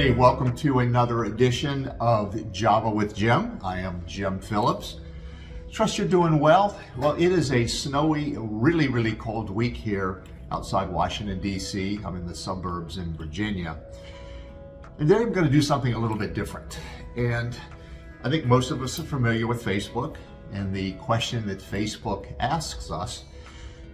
everybody. Welcome to another edition of Java with Jim. I am Jim Phillips. Trust you're doing well. Well, it is a snowy, really cold week here outside Washington, D.C. I'm in the suburbs in Virginia. And today I'm going to do something a little bit different. And I think most of us are familiar with Facebook and the question that Facebook asks us,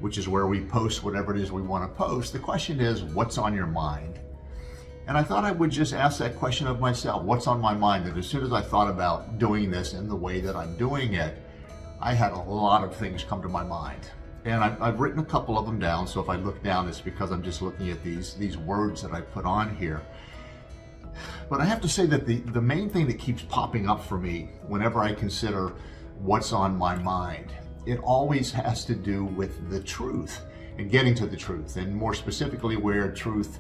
which is where we post whatever it is we want to post. The question is, what's on your mind? And I thought I would just ask that question of myself, what's on my mind? And as soon as I thought about doing this in the way that I'm doing it, I had a lot of things come to my mind. And I've written a couple of them down, so if I look down, it's because I'm just looking at these words that I put on here. But I have to say that the main thing that keeps popping up for me whenever I consider what's on my mind, it always has to do with the truth and getting to the truth, and more specifically where truth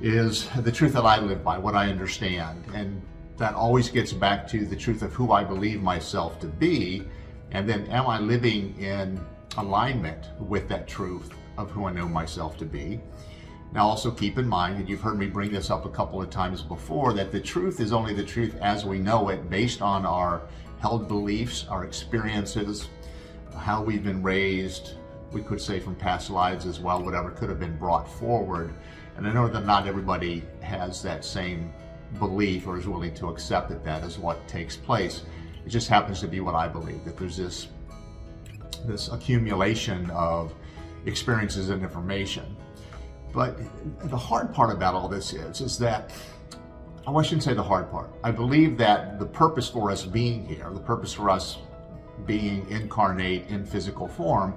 is the truth that I live by, what I understand. And that always gets back to the truth of who I believe myself to be, and then am I living in alignment with that truth of who I know myself to be. Now also keep in mind, and you've heard me bring this up a couple of times before, that the truth is only the truth as we know it, based on our held beliefs, our experiences, how we've been raised, we could say from past lives as well, whatever could have been brought forward. And I know that not everybody has that same belief or is willing to accept that is what takes place. It just happens to be what I believe, that there's this accumulation of experiences and information. But the hard part about all this is that, I shouldn't say the hard part. I believe that the purpose for us being here, the purpose for us being incarnate in physical form,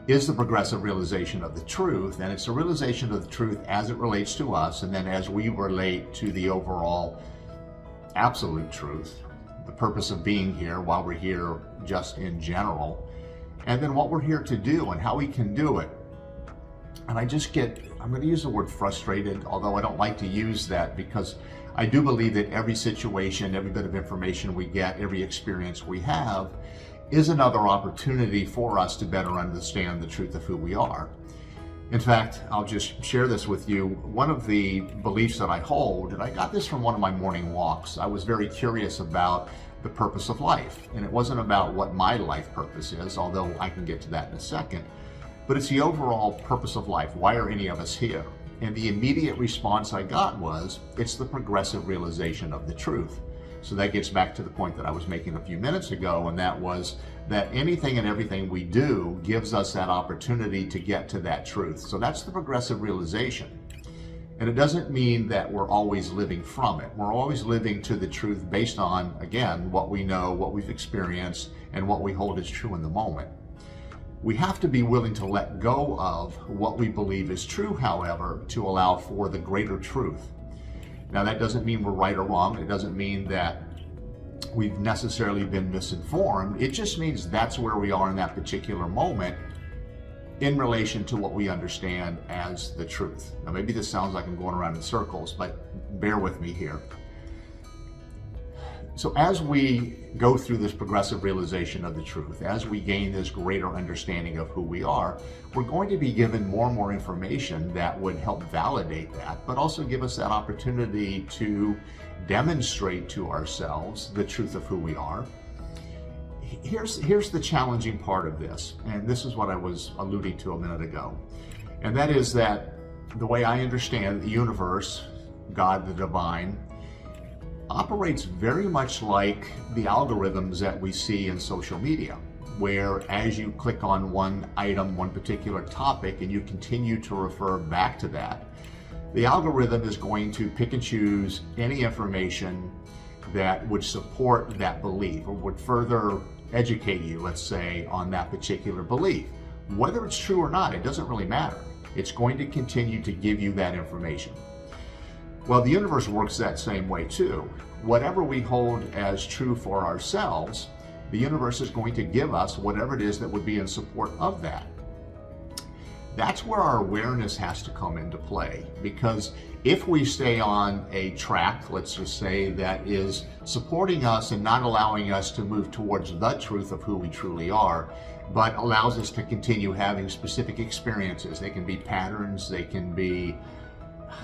is the progressive realization of the truth. And it's a realization of the truth as it relates to us, and then as we relate to the overall absolute truth, the purpose of being here, while we're here just in general, and then what we're here to do and how we can do it. And I'm going to use the word frustrated, although I don't like to use that, because I do believe that every situation, every bit of information we get, every experience we have, is another opportunity for us to better understand the truth of who we are. In fact, I'll just share this with you. One of the beliefs that I hold, and I got this from one of my morning walks, I was very curious about the purpose of life. And it wasn't about what my life purpose is, although I can get to that in a second, but it's the overall purpose of life. Why are any of us here? And the immediate response I got was, it's the progressive realization of the truth. So that gets back to the point that I was making a few minutes ago, and that was that anything and everything we do gives us that opportunity to get to that truth. So that's the progressive realization. And it doesn't mean that we're always living from it. We're always living to the truth based on, again, what we know, what we've experienced, and what we hold as true in the moment. We have to be willing to let go of what we believe is true, however, to allow for the greater truth. Now, that doesn't mean we're right or wrong. It doesn't mean that we've necessarily been misinformed. It just means that's where we are in that particular moment in relation to what we understand as the truth. Now, maybe this sounds like I'm going around in circles, but bear with me here. So as we go through this progressive realization of the truth, as we gain this greater understanding of who we are, we're going to be given more and more information that would help validate that, but also give us that opportunity to demonstrate to ourselves the truth of who we are. Here's the challenging part of this, and this is what I was alluding to a minute ago, and that is that the way I understand the universe, God, the divine, operates very much like the algorithms that we see in social media, where as you click on one item, one particular topic, and you continue to refer back to that, the algorithm is going to pick and choose any information that would support that belief or would further educate you, let's say, on that particular belief. Whether it's true or not, it doesn't really matter. It's going to continue to give you that information. Well, the universe works that same way too. Whatever we hold as true for ourselves, the universe is going to give us whatever it is that would be in support of that. That's where our awareness has to come into play, because if we stay on a track, let's just say, that is supporting us and not allowing us to move towards the truth of who we truly are, but allows us to continue having specific experiences. They can be patterns, they can be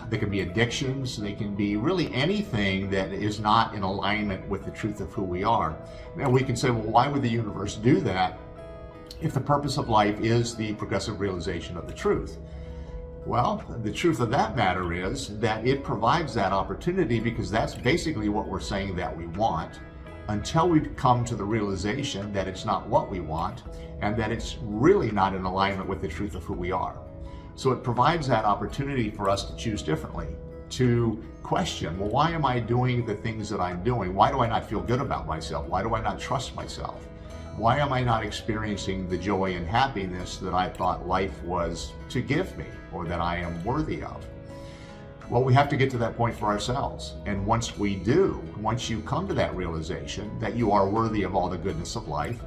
They can be addictions. They can be really anything that is not in alignment with the truth of who we are. Now we can say, well, why would the universe do that if the purpose of life is the progressive realization of the truth? Well, the truth of that matter is that it provides that opportunity because that's basically what we're saying that we want, until we come to the realization that it's not what we want and that it's really not in alignment with the truth of who we are. So it provides that opportunity for us to choose differently, to question, well, why am I doing the things that I'm doing? Why do I not feel good about myself? Why do I not trust myself? Why am I not experiencing the joy and happiness that I thought life was to give me, or that I am worthy of? Well, we have to get to that point for ourselves. And once we do, once you come to that realization that you are worthy of all the goodness of life,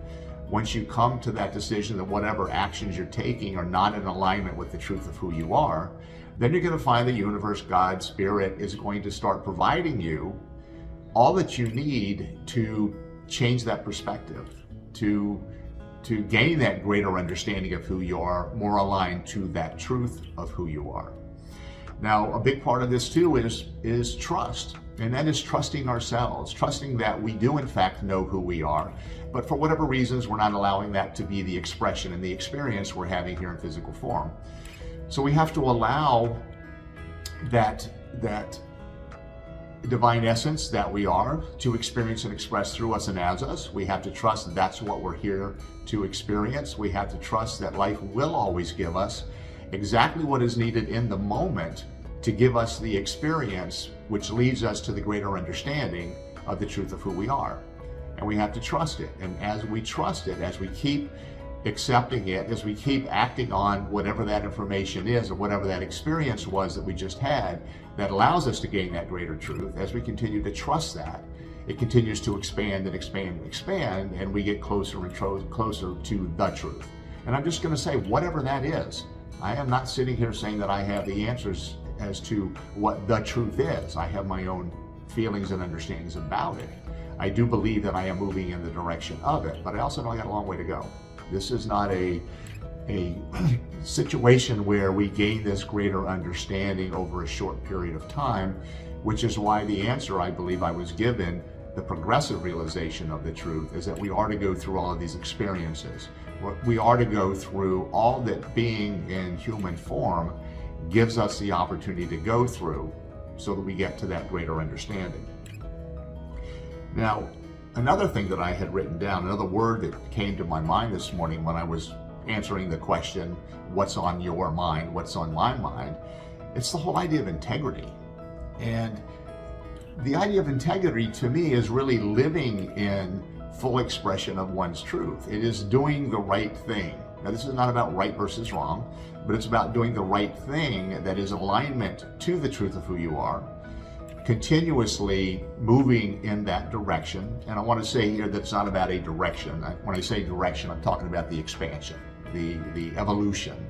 once you come to that decision that whatever actions you're taking are not in alignment with the truth of who you are, then you're going to find the universe, God, Spirit is going to start providing you all that you need to change that perspective, to gain that greater understanding of who you are, more aligned to that truth of who you are. Now, a big part of this too is trust, and that is trusting ourselves, trusting that we do in fact know who we are, but for whatever reasons, we're not allowing that to be the expression and the experience we're having here in physical form. So we have to allow that divine essence that we are to experience and express through us and as us. We have to trust that's what we're here to experience. We have to trust that life will always give us exactly what is needed in the moment to give us the experience which leads us to the greater understanding of the truth of who we are. And we have to trust it. And as we trust it, as we keep accepting it, as we keep acting on whatever that information is or whatever that experience was that we just had that allows us to gain that greater truth, as we continue to trust that, it continues to expand and expand and expand, and we get closer and closer to the truth. And I'm just going to say, whatever that is, I am not sitting here saying that I have the answers as to what the truth is. I have my own feelings and understandings about it. I do believe that I am moving in the direction of it, but I also know I got a long way to go. This is not a situation where we gain this greater understanding over a short period of time, which is why the answer I believe I was given, the progressive realization of the truth, is that we are to go through all of these experiences. We are to go through all that being in human form gives us the opportunity to go through so that we get to that greater understanding. Now, another thing that I had written down, another word that came to my mind this morning when I was answering the question, what's on your mind, what's on my mind, it's the whole idea of integrity. And the idea of integrity to me is really living in full expression of one's truth. It is doing the right thing. Now, this is not about right versus wrong, but it's about doing the right thing that is alignment to the truth of who you are, continuously moving in that direction. And I want to say here that it's not about a direction. When I say direction, I'm talking about the expansion, the evolution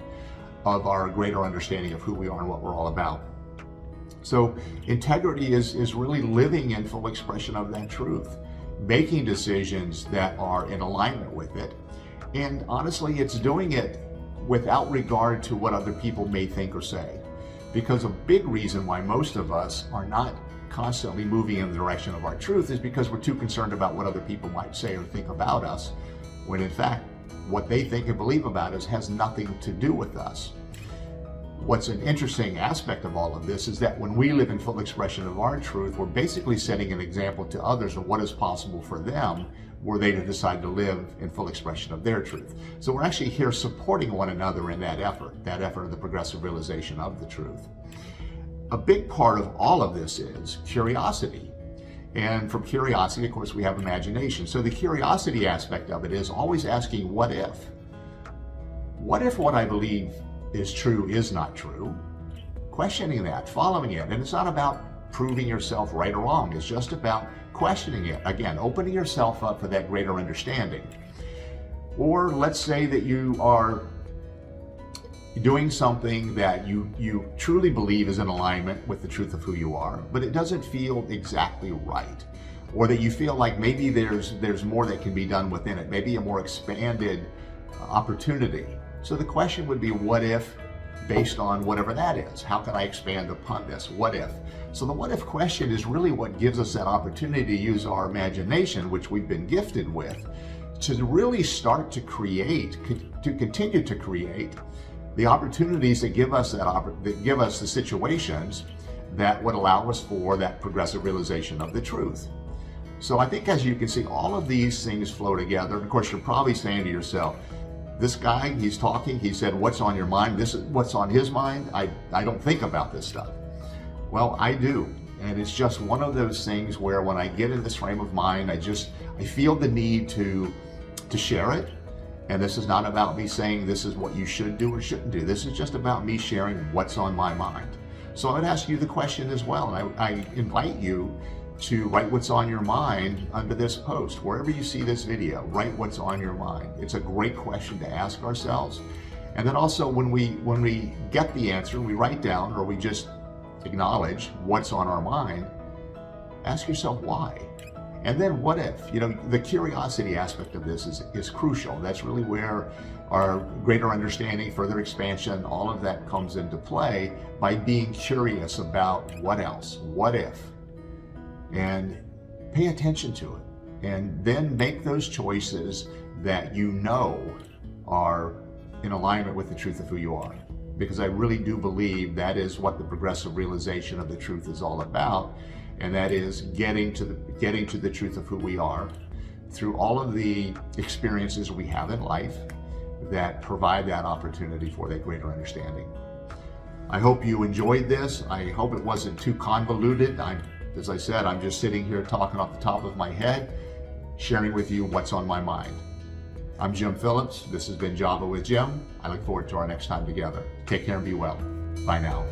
of our greater understanding of who we are and what we're all about. So integrity is really living in full expression of that truth, making decisions that are in alignment with it. And honestly, it's doing it without regard to what other people may think or say. Because a big reason why most of us are not constantly moving in the direction of our truth is because we're too concerned about what other people might say or think about us, when in fact, what they think and believe about us has nothing to do with us. What's an interesting aspect of all of this is that when we live in full expression of our truth, we're basically setting an example to others of what is possible for them were they to decide to live in full expression of their truth. So we're actually here supporting one another in that effort of the progressive realization of the truth. A big part of all of this is curiosity. And from curiosity, of course, we have imagination. So the curiosity aspect of it is always asking, what if? What if what I believe is true is not true? Questioning that, following it. And it's not about proving yourself right or wrong. It's just about questioning it. Again, opening yourself up for that greater understanding. Or let's say that you are doing something that you truly believe is in alignment with the truth of who you are, but it doesn't feel exactly right. Or that you feel like maybe there's more that can be done within it, maybe a more expanded opportunity. So the question would be, what if based on whatever that is. How can I expand upon this? What if? So the what if question is really what gives us that opportunity to use our imagination, which we've been gifted with, to really start to create, to continue to create the opportunities that give us that give us the situations that would allow us for that progressive realization of the truth. So I think, as you can see, all of these things flow together. And of course, you're probably saying to yourself, this guy, he's talking, he said, what's on your mind? This is what's on his mind. I don't think about this stuff. Well, I do. And it's just one of those things where when I get in this frame of mind, I feel the need to share it. And this is not about me saying this is what you should do or shouldn't do. This is just about me sharing what's on my mind. So I would ask you the question as well. And I invite you to write what's on your mind under this post. Wherever you see this video, write what's on your mind. It's a great question to ask ourselves. And then also when we get the answer, we write down or we just acknowledge what's on our mind, ask yourself why. And then what if? The curiosity aspect of this is crucial. That's really where our greater understanding, further expansion, all of that comes into play by being curious about what else, what if, and pay attention to it. And then make those choices that you know are in alignment with the truth of who you are. Because I really do believe that is what the progressive realization of the truth is all about. And that is getting to the truth of who we are through all of the experiences we have in life that provide that opportunity for that greater understanding. I hope you enjoyed this. I hope it wasn't too convoluted. As I said, I'm just sitting here talking off the top of my head, sharing with you what's on my mind. I'm Jim Phillips. This has been Java with Jim. I look forward to our next time together. Take care and be well. Bye now.